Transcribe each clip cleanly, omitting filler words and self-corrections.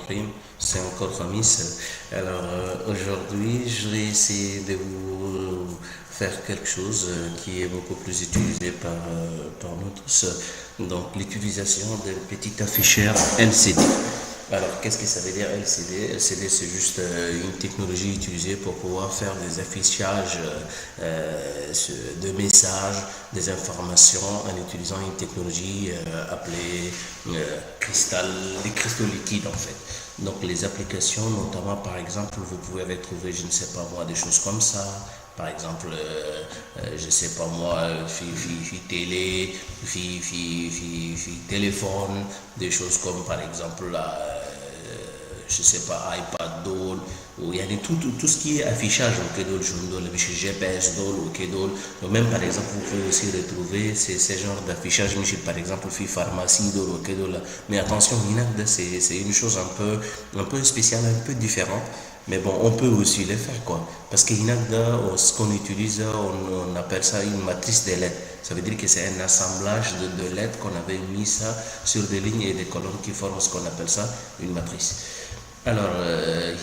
Bismillahirrahmanirrahim. C'est encore Khamis. Alors aujourd'hui, je vais essayer de vous faire quelque chose qui est beaucoup plus utilisé par nous tous. Donc l'utilisation d'un petit afficheur LCD. Alors, qu'est-ce que ça veut dire LCD? LCD, c'est juste une technologie utilisée pour pouvoir faire des affichages de messages, des informations en utilisant une technologie appelée cristal, des cristaux liquides en fait. Donc, les applications, notamment par exemple, vous pouvez retrouver, je ne sais pas moi, des choses comme ça. Par exemple, je sais pas moi, télé, téléphone, des choses comme par exemple je sais pas, iPad Doll, ou il y a tout ce qui est affichage au Kedol, le GPS Doll, au Kedol. Même par exemple, vous pouvez aussi retrouver ces genres d'affichage, par exemple, pharmacie Doll, au Kedol. Mais attention, c'est une chose un peu spéciale, un peu différente. Mais bon, on peut aussi le faire, quoi. Parce que ce qu'on utilise, on appelle ça une matrice de lettres. Ça veut dire que c'est un assemblage de lettres qu'on avait mis ça sur des lignes et des colonnes qui forment ce qu'on appelle ça une matrice. Alors,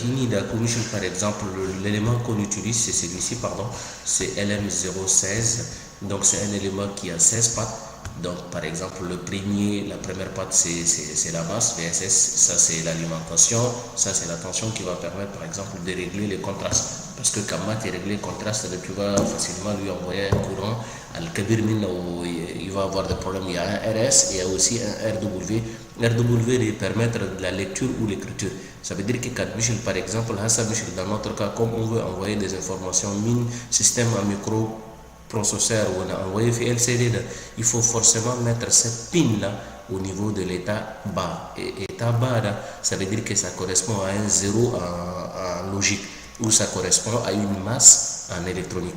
Hinida Commission, par exemple, l'élément qu'on utilise, c'est celui-ci, pardon, c'est LM016. Donc, c'est un élément qui a 16 pattes. Donc, par exemple, la première patte, c'est la masse, VSS, ça c'est l'alimentation, ça c'est la tension qui va permettre, par exemple, de régler les contrastes. Parce que quand tu règles les contrastes, tu vas facilement lui envoyer un courant. Al-Kabir il va avoir des problèmes. Il y a un RS et il y a aussi un RW. RW lui permettre de la lecture ou l'écriture. Ça veut dire que quand Michel, par exemple, dans notre cas, comme on veut envoyer des informations, mine, système à micro, processeur ou on a envoyé LCD, il faut forcément mettre cette pin là au niveau de l'état bas. Et état bas, là, ça veut dire que ça correspond à un zéro en logique ou ça correspond à une masse en électronique.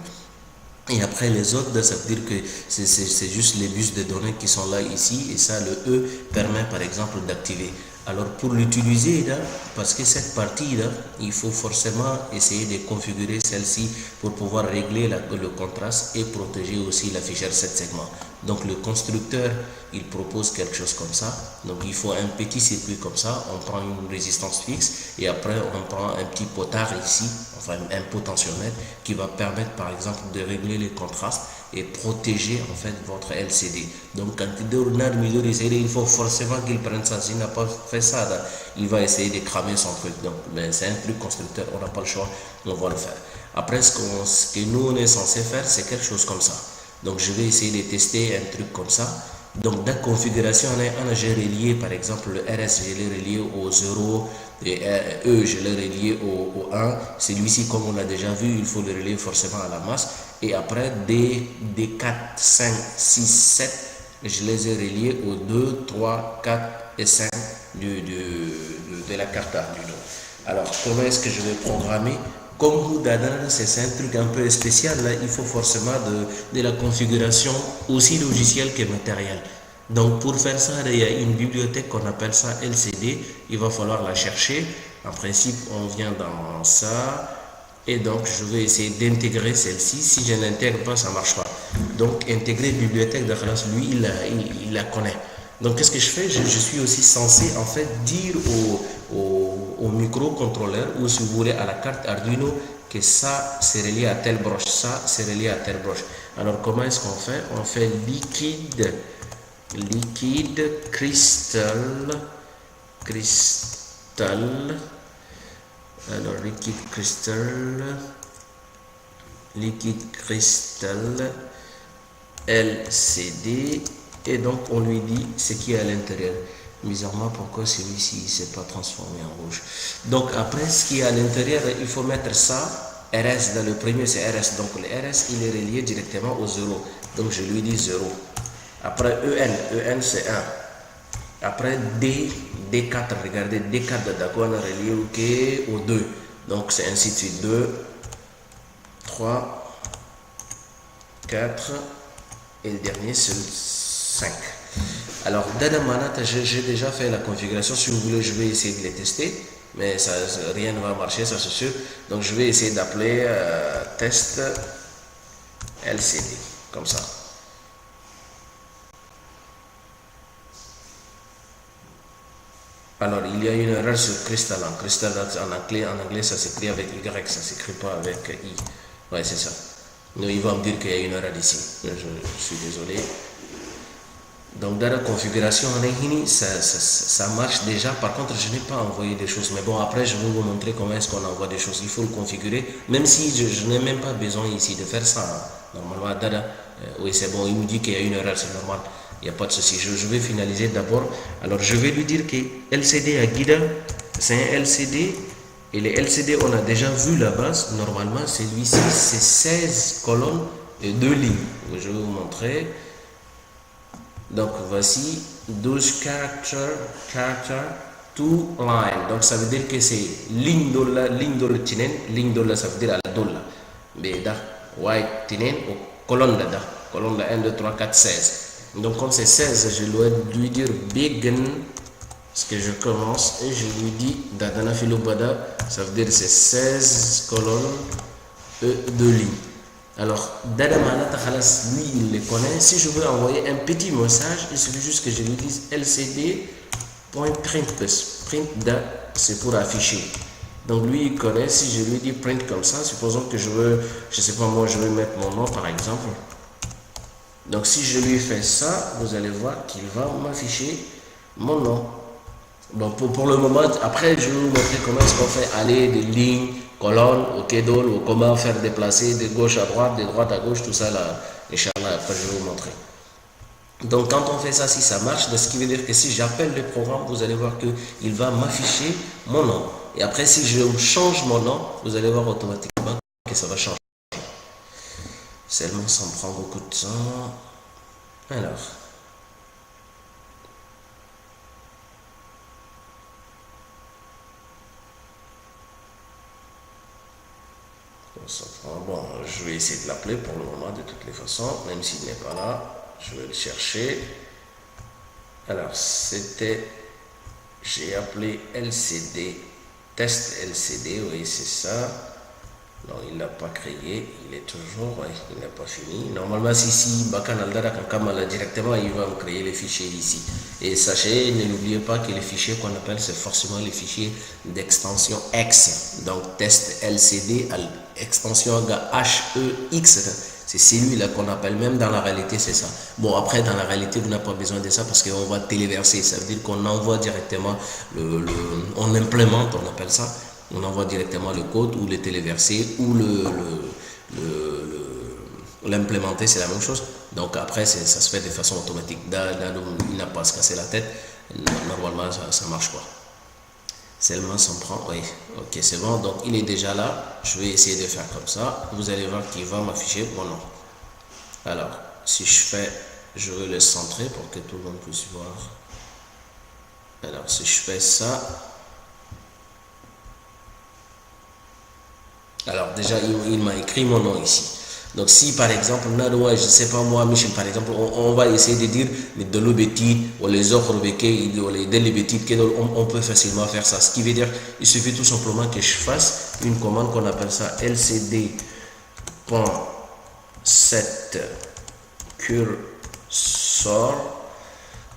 Et après les autres, ça veut dire que c'est juste les bus de données qui sont là ici et ça le E permet par exemple d'activer. Alors pour l'utiliser là, parce que cette partie là, il faut forcément essayer de configurer celle-ci pour pouvoir régler le contraste et protéger aussi l'afficheur 7 segments. Donc le constructeur, il propose quelque chose comme ça. Donc il faut un petit circuit comme ça, on prend une résistance fixe et après on prend un petit potard ici, enfin un potentiomètre qui va permettre par exemple de régler les contrastes et protéger en fait votre LCD. Donc quand il faut forcément qu'il prenne ça. S'il n'a pas fait ça, là, il va essayer de cramer son truc. Donc c'est un truc constructeur, on n'a pas le choix, on va le faire. Après ce que nous on est censé faire, c'est quelque chose comme ça. Donc je vais essayer de tester un truc comme ça. Donc dans la configuration, j'ai relié par exemple le RS, je l'ai relié au 0 et E, je l'ai relié au 1. Celui-ci, comme on l'a déjà vu, il faut le relier forcément à la masse. Et après, des 4, 5, 6, 7, je les ai reliés aux 2, 3, 4 et 5 de la carte Arduino. Alors, comment est-ce que je vais programmer? Comme Houdadan, c'est un truc un peu spécial, là, il faut forcément de la configuration aussi logicielle que matérielle. Donc pour faire ça, il y a une bibliothèque qu'on appelle ça LCD, il va falloir la chercher. En principe, on vient dans ça, et donc je vais essayer d'intégrer celle-ci. Si je n'intègre pas, ça ne marche pas. Donc intégrer bibliothèque de classe, lui, il la connaît. Donc qu'est-ce que je fais? Je suis aussi censé en fait dire au microcontrôleur ou si vous voulez à la carte Arduino que ça c'est relié à telle broche, ça c'est relié à telle broche. Alors comment est-ce qu'on fait? On fait liquide crystal. Alors liquide cristal LCD et donc on lui dit ce qui est à l'intérieur. Bizarrement, pourquoi celui-ci ne s'est pas transformé en rouge? Donc après ce qui est à l'intérieur, il faut mettre ça RS. Dans le premier c'est RS, donc le RS il est relié directement au 0, donc je lui dis 0. Après EN c'est 1. Après D4, regardez, D4 d'accord, on a relié au 2. Donc c'est ainsi de suite. 2, 3, 4 et le dernier c'est 5. Alors Dadamanat, j'ai déjà fait la configuration. Si vous voulez, je vais essayer de les tester. Mais rien ne va marcher, ça c'est sûr. Donc je vais essayer d'appeler test LCD, comme ça. Alors, il y a une erreur sur Crystalline. Crystalline en anglais, ça s'écrit avec Y, ça s'écrit pas avec I. Ouais, c'est ça. Donc, il va me dire qu'il y a une erreur ici. Je suis désolé. Donc, dans la configuration en Hini, ça marche déjà. Par contre, je n'ai pas envoyé des choses. Mais bon, après, je vais vous montrer comment est-ce qu'on envoie des choses. Il faut le configurer. Même si je n'ai même pas besoin ici de faire ça. Normalement, Dada, oui, c'est bon. Il me dit qu'il y a une erreur, c'est normal. Il n'y a pas de souci. Je vais finaliser d'abord. Alors, je vais lui dire que LCD à Guida, c'est un LCD. Et les LCD, on a déjà vu la base. Normalement, celui-ci, c'est 16 colonnes et 2 lignes. Je vais vous montrer. Donc, voici 12 characters, 2 line. Donc, ça veut dire que c'est ligne dolla tinen. Ligne dolla, ça veut dire à la dolla. Mais da, white tinen, ou colonne là, colonne là, 1, 2, 3, 4, 16. Donc, comme c'est 16, je dois lui dire begin. Parce que je commence et je lui dis Dadana Filobada, ça veut dire c'est 16 colonnes et 2 lignes. Alors, Dadamana Takhalas, lui, il les connaît. Si je veux envoyer un petit message, il suffit juste que je lui dise lcd.print. Print, c'est pour afficher. Donc, lui, il connaît. Si je lui dis print comme ça, supposons que je veux, je sais pas moi, je vais mettre mon nom par exemple. Donc, si je lui fais ça, vous allez voir qu'il va m'afficher mon nom. Donc pour le moment, après je vais vous montrer comment est-ce qu'on fait aller des lignes, colonnes, au kedol, ou comment faire déplacer de gauche à droite, de droite à gauche, tout ça là, Inch'Allah, après je vais vous montrer. Donc quand on fait ça, si ça marche, ce qui veut dire que si j'appelle le programme, vous allez voir qu'il va m'afficher mon nom. Et après si je change mon nom, vous allez voir automatiquement que ça va changer. Seulement ça me prend beaucoup de temps. Alors. Bon, je vais essayer de l'appeler pour le moment de toutes les façons, même s'il n'est pas là, je vais le chercher. Alors, c'était, j'ai appelé LCD, test LCD, oui, c'est ça. Non, il n'a pas créé, il est toujours, ouais, il n'a pas fini. Normalement, si Bakan Aldara Kamala directement, il va me créer les fichiers ici. Et sachez, ne l'oubliez pas que les fichiers qu'on appelle, c'est forcément les fichiers d'extension X. Donc, test LCD, extension HEX. C'est celui-là qu'on appelle, même dans la réalité, c'est ça. Bon, après, dans la réalité, vous n'avez pas besoin de ça parce qu'on va téléverser. Ça veut dire qu'on envoie directement, on implémente, on appelle ça. On envoie directement le code ou le téléverser ou l'implémenter, c'est la même chose. Donc après, ça se fait de façon automatique. Il n'a pas à se casser la tête. Normalement, ça marche pas. Seulement, ça me prend. Oui, ok, c'est bon. Donc il est déjà là. Je vais essayer de faire comme ça. Vous allez voir qu'il va m'afficher mon nom. Alors, si je vais le centrer pour que tout le monde puisse voir. Alors, si je fais ça. Alors déjà, il m'a écrit mon nom ici. Donc si par exemple, je ne sais pas moi, Michel, par exemple, on va essayer de dire de l'obétit ou les autres béquets, ou les délibétites, on peut facilement faire ça. Ce qui veut dire, il suffit tout simplement que je fasse une commande qu'on appelle ça lcd.set cursor.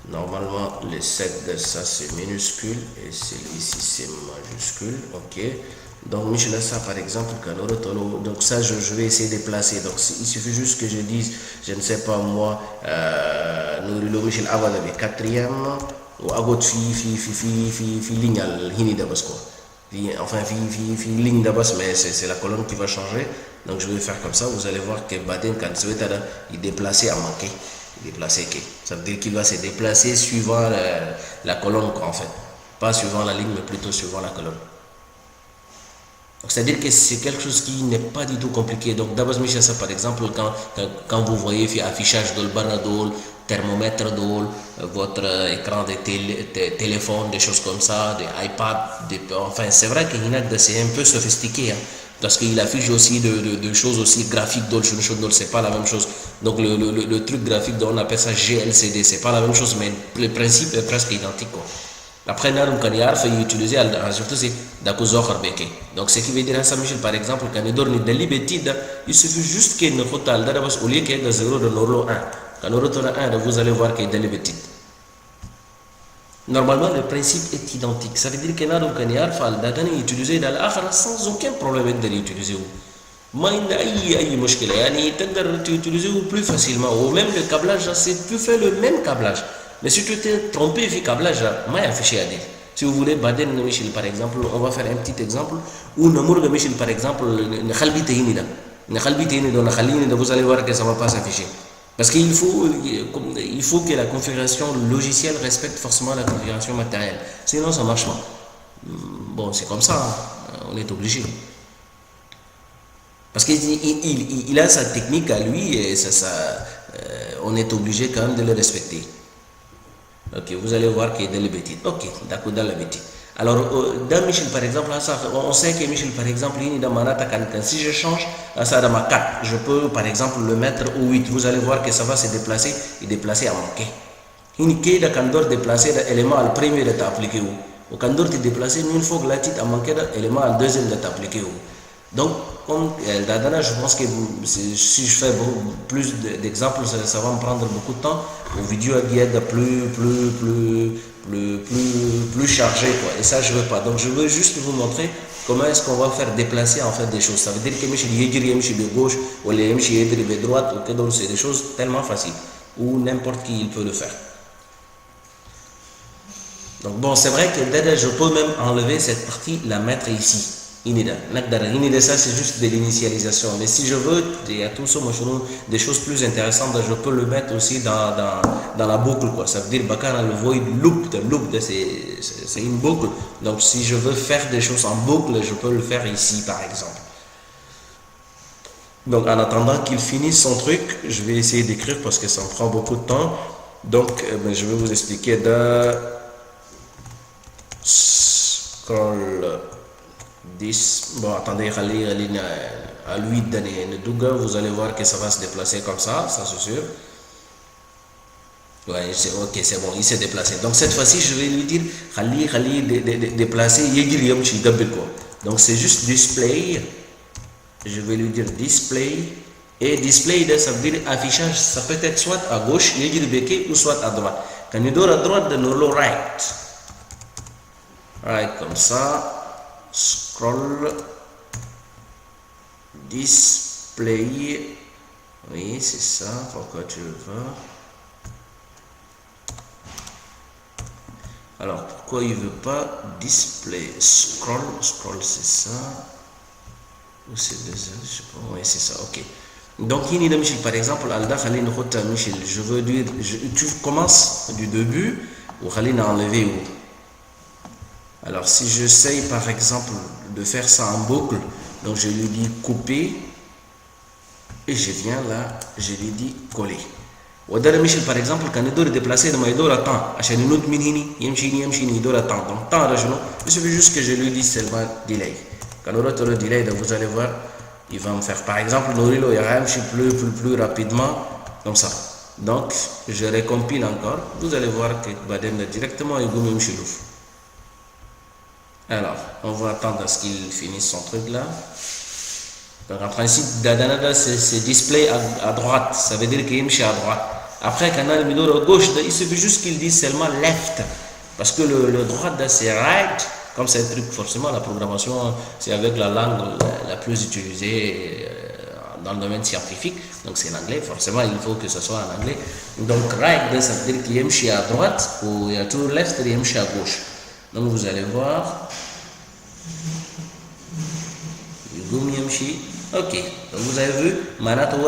Normalement, le 7 de ça c'est minuscule et celui-ci c'est majuscule. Ok. Donc, Michel, ça par exemple, donc ça je vais essayer de placer. Donc, il suffit juste que je dise, je ne sais pas moi, nous Michel Avalabe, quatrième, ou Agot fi ligne hini d'abas quoi. Enfin, fi ligne d'abas, mais c'est la colonne qui va changer. Donc, je vais faire comme ça. Vous allez voir que Baden, quand il déplacer à manquer. Déplacer, ça veut dire qu'il va se déplacer suivant la colonne, quoi, en fait. Pas suivant la ligne, mais plutôt suivant la colonne. Donc, c'est-à-dire que c'est quelque chose qui n'est pas du tout compliqué. Donc, d'abord, Michel, ça, par exemple, quand vous voyez affichage de banadol, thermomètre d'eau, votre écran de téléphone, des choses comme ça, des iPad, enfin, c'est vrai que c'est un peu sophistiqué, hein, parce qu'il affiche aussi de choses aussi graphiques, c'est pas la même chose. Donc, le truc graphique, on appelle ça GLCD, c'est pas la même chose, mais le principe est presque identique, quoi. Après, il faut utiliser surtout c'est donc ce qui veut dire ça, Michel, par exemple, quand il donne de l'ibétide, il suffit juste qu'il ne total au lieu qu'il y ait 0 de 1. Quand on retourne à 1, vous allez voir qu'il y a de l'ibétide. Normalement, le principe est identique. Ça veut dire que nous avons utilisé dans l'Akhira sans aucun problème de l'utiliser. ما عندنا أي مشكلة يعني تقدر تutiliser plus facilement ou même le câblage tu fais le même câblage mais si tu t'es trompé في câblage ما ينفع à dire si vous voulez بعدين Michel par exemple on va faire un petit exemple où نمر Michel par exemple نخلي تهيني ده نخليني ده vous allez voir que ça va pas s'afficher parce qu'il faut que la configuration logicielle respecte forcément la configuration matérielle sinon ça marche pas bon c'est comme ça on est obligé. Parce qu'il a sa technique à lui et on est obligé quand même de le respecter. Ok, vous allez voir qu'il est dans le bêtise. Ok, d'accord, dans le bêtise. Alors, dans Michel par exemple, on sait que Michel par exemple, si je change ça dans ma 4, je peux par exemple le mettre au 8. Vous allez voir que ça va se déplacer et déplacer à manquer. Il y a un déplacer l'élément le premier de t'appliquer. Au quand tu déplacer, une fois que la titre a manqué l'élément le deuxième de t'appliquer. Donc, comme je pense que si je fais plus d'exemples, ça va me prendre beaucoup de temps. Aux vidéos plus chargées, quoi. Et ça, je veux pas. Donc, je veux juste vous montrer comment est-ce qu'on va faire déplacer en fait des choses. Ça veut dire que je de gauche ou les de droite, ok, donc c'est des choses tellement faciles où n'importe qui il peut le faire. Donc, bon, c'est vrai que je peux même enlever cette partie, la mettre ici. Inida, ça c'est juste de l'initialisation. Mais si je veux, il y a tout ça, des choses plus intéressantes, je peux le mettre aussi dans la boucle, quoi. Ça veut dire, le void loop, c'est une boucle. Donc si je veux faire des choses en boucle, je peux le faire ici, par exemple. Donc en attendant qu'il finisse son truc, je vais essayer d'écrire parce que ça me prend beaucoup de temps. Donc je vais vous expliquer de scroll. 10, bon attendez, à lui donner une douga, vous allez voir que ça va se déplacer comme ça c'est sûr. Ouais, ok, c'est bon, il s'est déplacé. Donc cette fois-ci, je vais lui dire, déplacer, donc c'est juste display, je vais lui dire display, et display, ça veut dire affichage, ça peut être soit à gauche, ou soit à droite. Quand il dort à droite, de nous right. Right, comme ça. Scroll display, oui c'est ça, pourquoi tu veux. Alors pourquoi il veut pas display scroll c'est ça ou c'est deux, je sais pas, oui c'est ça, ok. Donc il y Michel par exemple Michel, je veux dire tu commences du début ou Khalina enlever où. Alors si j'essaye par exemple de faire ça en boucle, donc je lui dis couper et je viens là, je lui dis coller. Wadara Michel par exemple quand il doit déplacer dans ma idole à temps, à chaque minute minini, yemchini idole à temps. Donc temps régional, il suffit juste que je lui dise seulement delay. Quand on aura le delay, vous allez voir, il va me faire par exemple Norilo Yaram plus rapidement comme ça. Donc je recompile encore, vous allez voir que Badem directement il go même chez nous. Alors, on va attendre à ce qu'il finisse son truc là. Donc en principe, Dadanada c'est display à droite, ça veut dire qu'il est à droite. Après, quand on a le milieu à gauche, il suffit juste qu'il dise seulement left. Parce que le droite c'est right, comme c'est un truc, forcément la programmation, c'est avec la langue la plus utilisée dans le domaine scientifique. Donc c'est l'anglais, forcément il faut que ce soit en anglais. Donc right, ça veut dire qu'il est à droite, ou il y a tout left, il est à gauche. Donc vous allez voir. Ok, donc vous avez vu,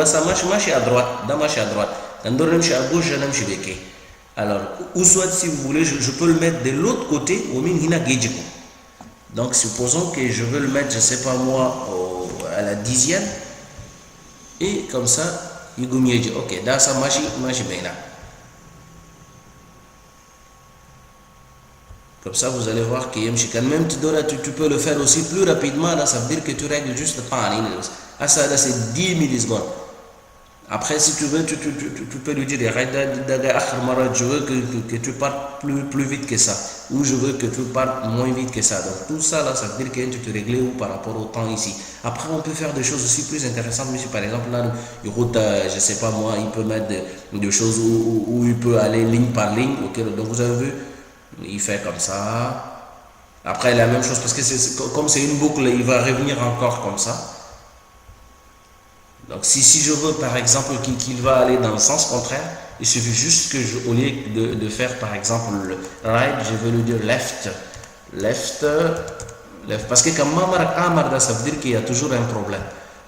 ça marche à droite, à droite. Quand on marche à gauche, alors, ou soit si vous voulez, je peux le mettre de l'autre côté, au minimum. Donc supposons que je veux le mettre, je sais pas moi, à la 10e, et comme ça, ok, dans ça marche bien là. Comme ça, vous allez voir que quand même tu peux le faire aussi plus rapidement. Là, ça veut dire que tu règles juste le temps en ligne. Ça, c'est 10 millisecondes. Après, si tu veux, tu peux lui dire je veux que tu partes plus vite que ça. Ou je veux que tu partes moins vite que ça. Donc, tout ça, là, ça veut dire que tu te règles par rapport au temps ici. Après, on peut faire des choses aussi plus intéressantes. Mais par exemple, là, je sais pas moi, il peut mettre des choses où il peut aller ligne par ligne. Okay? Donc, vous avez vu. il fait comme ça. Après, la même chose, parce que comme c'est une boucle, il va revenir encore comme ça. Donc, si je veux, par exemple, qu'il va aller dans le sens contraire, il suffit juste que, au lieu de faire, par exemple, le right, je vais lui dire left, left, left. Parce que quand mamar amarda, ça veut dire qu'il y a toujours un problème.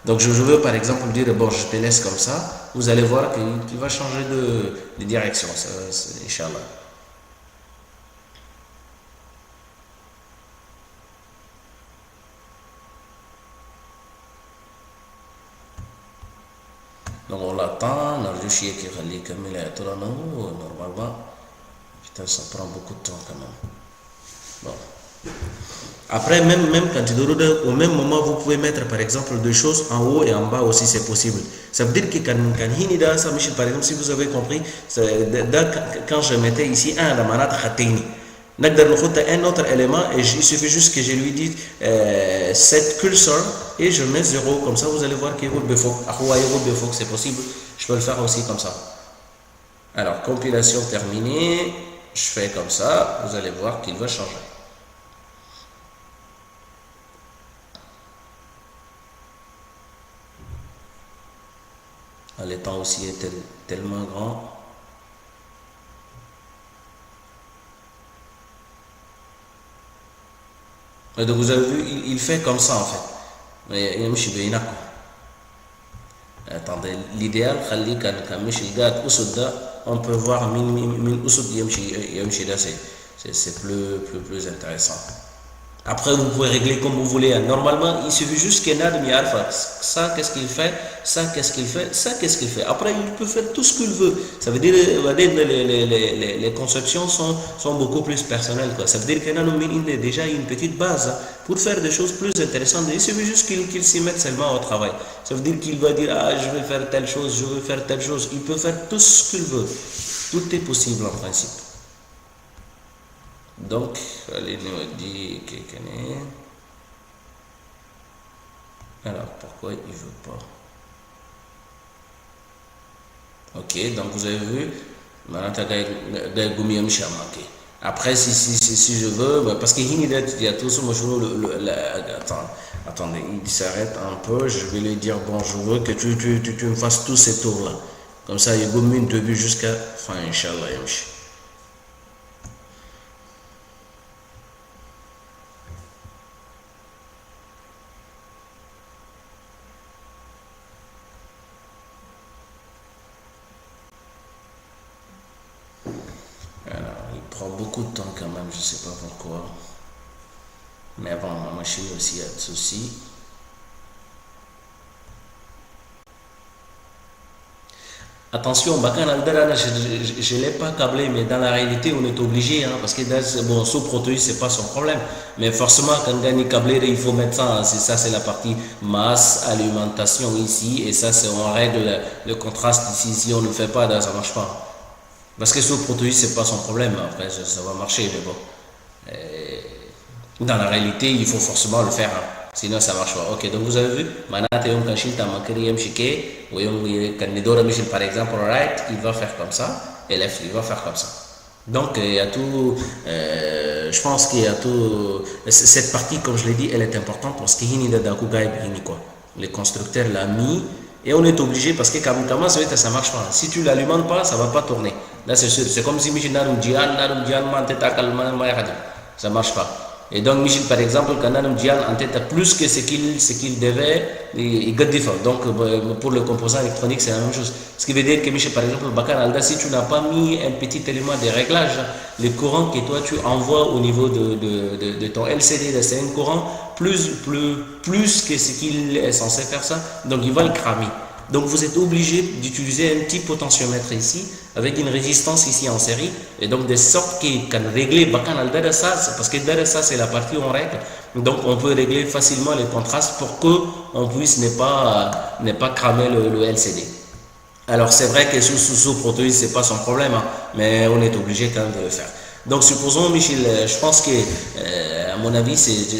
Donc, je veux, par exemple, dire, bon, je te laisse comme ça. Vous allez voir qu'il va changer de direction, Inch'Allah. Donc on l'attend, on a réussi qui relie comme il est normalement. Putain, ça prend beaucoup de temps quand même. Bon. Après, même quand tu dois, au même moment, vous pouvez mettre par exemple deux choses en haut et en bas aussi, c'est possible. Ça veut dire que quand Hinida, ça, Michel, par exemple, si vous avez compris, quand je mettais ici un Ramanat Khatini, un autre élément, et il suffit juste que je lui dise set cursor et je mets 0, comme ça vous allez voir que c'est possible. Je peux le faire aussi comme ça. Alors, compilation terminée, je fais comme ça, vous allez voir qu'il va changer. Le temps aussi est tellement grand. Et donc vous avez vu, il fait comme ça en fait. Attendez, l'idéal, on peut voir c'est plus intéressant. Après, vous pouvez régler comme vous voulez. Normalement, il suffit juste qu'il y ait ça, qu'est-ce qu'il fait, ça, qu'est-ce qu'il fait, ça, qu'est-ce qu'il fait. Après, il peut faire tout ce qu'il veut. Ça veut dire que les conceptions sont beaucoup plus personnelles. Quoi. Ça veut dire qu'il y a déjà une petite base pour faire des choses plus intéressantes. Il suffit juste qu'il s'y mette seulement au travail. Ça veut dire qu'il va dire, ah, je vais faire telle chose, je veux faire telle chose. Il peut faire tout ce qu'il veut. Tout est possible en principe. Donc, allez nous dire quelqu'un. Alors, pourquoi il ne veut pas? Ok, donc vous avez vu. Après, si je veux, parce qu'il y a tout ce attendez, il s'arrête un peu. Je vais lui dire, bon, je veux que tu me fasses tous ces tours-là. Comme ça, il y a une début jusqu'à fin, Inch'Allah. Beaucoup de temps quand même, je sais pas pourquoi. Mais bon, ma machine aussi a de soucis. Attention, je ne l'ai pas câblé, mais dans la réalité, on est obligé, hein, parce que bon, sous protéus, c'est pas son problème. Mais forcément, quand on gagne câblé, il faut mettre ça. Hein, ça, c'est la partie masse, alimentation ici, et ça, c'est on règle le contraste ici. Si on ne le fait pas, ça marche pas. Parce que sous protéus, c'est pas son problème. Après, ça va marcher, mais bon. Dans la réalité, il faut forcément le faire. Hein. Sinon, ça marche pas. Ok, donc vous avez vu, par exemple, right, il va faire comme ça, et left, il va faire comme ça. Donc, il y a tout, je pense qu'il y a tout, cette partie, comme je l'ai dit, elle est importante parce que les constructeurs l'ont mis. Et on est obligé parce que quand ça marche pas. Si tu l'alimentes pas, ça va pas tourner. Là, c'est sûr. C'est comme si Michel ça marche pas. Et donc, Michel, par exemple, quand en tête a plus que ce qu'il devait, il gagne des fois. Donc, pour le composant électronique, c'est la même chose. Ce qui veut dire que, Michel, par exemple, si tu n'as pas mis un petit élément de réglage, le courant que toi tu envoies au niveau de ton LCD, c'est un courant plus que ce qu'il est censé faire ça. Donc, il va le cramer. Donc, vous êtes obligé d'utiliser un petit potentiomètre ici, avec une résistance ici en série, et donc de sorte qu'on peut régler ça, parce que ça, c'est la partie où on règle. Donc, on peut régler facilement les contrastes pour qu'on puisse ne pas cramer le LCD. Alors, c'est vrai que sous Proteus, c'est pas son problème, hein, mais on est obligé quand même de le faire. Donc, supposons, Michel, je pense que, à mon avis,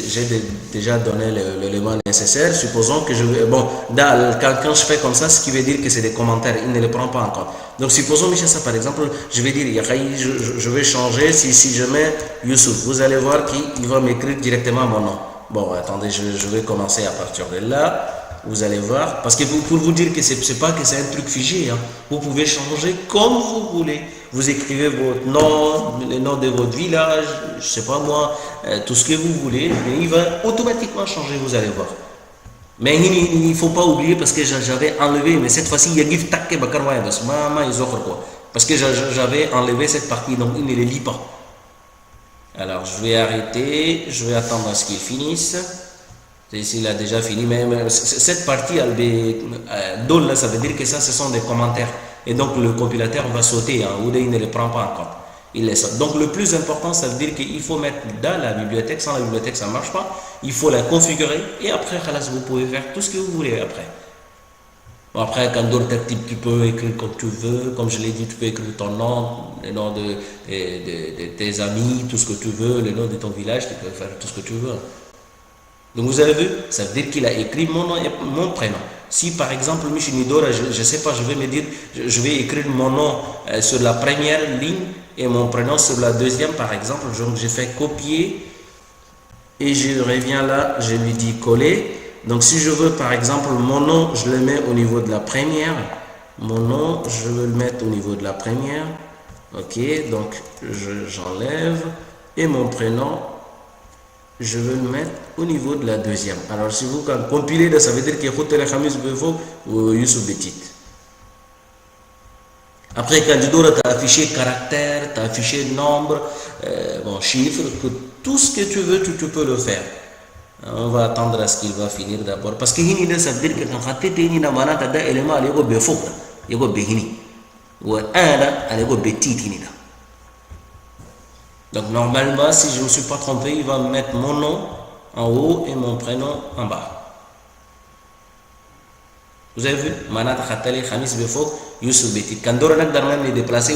j'ai déjà donné l'élément nécessaire. Supposons que bon, quand je fais comme ça, ce qui veut dire que c'est des commentaires, il ne les prend pas encore. Donc, supposons, Michel, ça par exemple, je vais dire, je vais changer, si je mets Youssouf, vous allez voir qu'il va m'écrire directement mon nom. Bon, attendez, je vais commencer à partir de là. Vous allez voir, parce que pour vous dire que c'est pas que c'est un truc figé, hein. Vous pouvez changer comme vous voulez. Vous écrivez votre nom, le nom de votre village, je sais pas moi, tout ce que vous voulez, mais il va automatiquement changer, vous allez voir. Mais il ne faut pas oublier parce que j'avais enlevé, mais cette fois-ci, il y a Gif Takke Bakar Wayabas, maman ils offrent quoi. Parce que j'avais enlevé cette partie, donc il ne les lit pas. Alors je vais arrêter, je vais attendre à ce qu'il finisse. Il a déjà fini, mais cette partie, DOL, là, ça veut dire que ça, ce sont des commentaires. Et donc, le compilateur va sauter, hein, ou il ne les prend pas en compte. Il les saute. Donc, le plus important, ça veut dire qu'il faut mettre dans la bibliothèque. Sans la bibliothèque, ça ne marche pas. Il faut la configurer. Et après, vous pouvez faire tout ce que vous voulez après. Bon, après, quand d'autres types, tu peux écrire comme tu veux. Comme je l'ai dit, tu peux écrire ton nom, le nom de tes amis, tout ce que tu veux, le nom de ton village, tu peux faire tout ce que tu veux. Donc vous avez vu, ça veut dire qu'il a écrit mon nom et mon prénom. Si par exemple, Michel Nidora, je ne sais pas, je vais me dire, je vais écrire mon nom sur la première ligne et mon prénom sur la deuxième par exemple. Donc je fais copier et je reviens là, je lui dis coller. Donc si je veux par exemple mon nom, je le mets au niveau de la première. Mon nom, je veux le mettre au niveau de la première. Ok, donc j'enlève et mon prénom, je vais le mettre au niveau de la deuxième. Alors, si vous compilez, ça veut dire que Khotel Khamis Befo ou Youssouf Betit. Après, quand tu as affiché caractère, tu as affiché nombre, bon, chiffre, tout ce que tu veux, tu peux le faire. On va attendre à ce qu'il va finir d'abord. Parce que ça veut dire que quand tu as un élément, il y a Befo, il y a Behini. Ou un, il y a Betit. Donc normalement, si je ne me suis pas trompé, il va mettre mon nom en haut et mon prénom en bas. Vous avez vu? Manat Khatali Khamis Befo Youssouf Betit. Quand on a déplacé,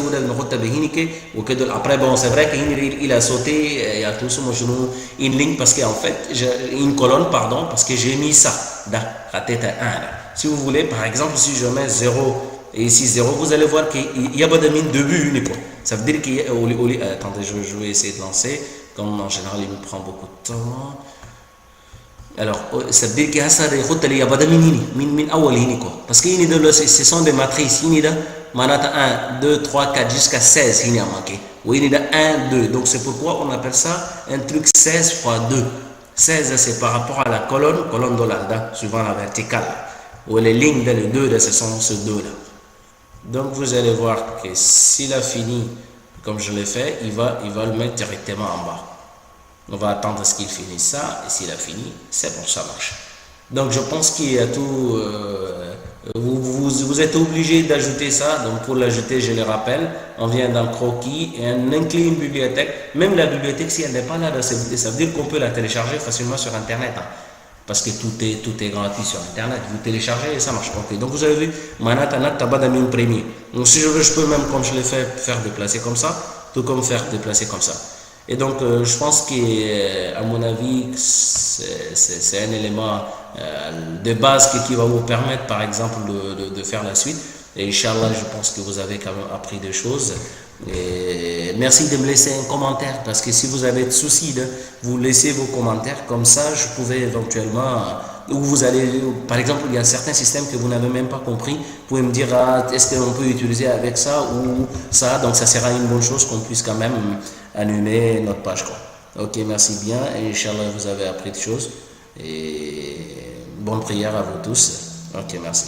après, bon, c'est vrai qu'il a sauté, il y a tout ça, une ligne, parce qu'en fait, une colonne, pardon, parce que j'ai mis ça dans la tête à 1. Si vous voulez, par exemple, si je mets 0 et ici 0, vous allez voir qu'il n'y a pas de mine de but unique. Ça veut dire qu'il y a. Attendez, je vais essayer de lancer. Comme en général, il me prend beaucoup de temps. Alors, ça veut dire qu'il y a pas de mine quoi. Parce que ce sont des matrices. Il y a 1, 2, 3, 4 jusqu'à 16. Il y a manqué. Oui, il y a 1, 2. Donc, c'est pourquoi on appelle ça un truc 16 fois 2. 16, c'est par rapport à la colonne d'Hollanda, suivant la verticale. Ou les lignes dans les deux, ce sont ces deux-là. Donc vous allez voir que s'il a fini comme je l'ai fait, il va le mettre directement en bas. On va attendre à ce qu'il finisse ça, et s'il a fini, c'est bon, ça marche. Donc je pense qu'il y a tout. Vous êtes obligé d'ajouter ça. Donc pour l'ajouter, je le rappelle, on vient dans croquis et on inclut une bibliothèque. Même la bibliothèque, si elle n'est pas là, ça veut dire qu'on peut la télécharger facilement sur Internet. Hein. Parce que tout est gratuit sur Internet. Vous téléchargez et ça marche. Okay. Donc vous avez vu, Manatana Tabadami premier. Donc si je veux, je peux même, comme je l'ai fait, faire déplacer comme ça, tout comme faire déplacer comme ça. Et donc je pense qu'à mon avis, c'est un élément de base qui va vous permettre, par exemple, de faire la suite. Et Inch'Allah, je pense que vous avez quand même appris des choses. Et merci de me laisser un commentaire, parce que si vous avez des soucis, vous laissez vos commentaires, comme ça je pouvais éventuellement, ou vous allez, par exemple, il y a certains systèmes que vous n'avez même pas compris, vous pouvez me dire, est-ce qu'on peut utiliser avec ça ou ça, donc ça sera une bonne chose qu'on puisse quand même animer notre page, quoi. Ok, merci bien, et Inch'Allah vous avez appris des choses, et bonne prière à vous tous. Ok, merci.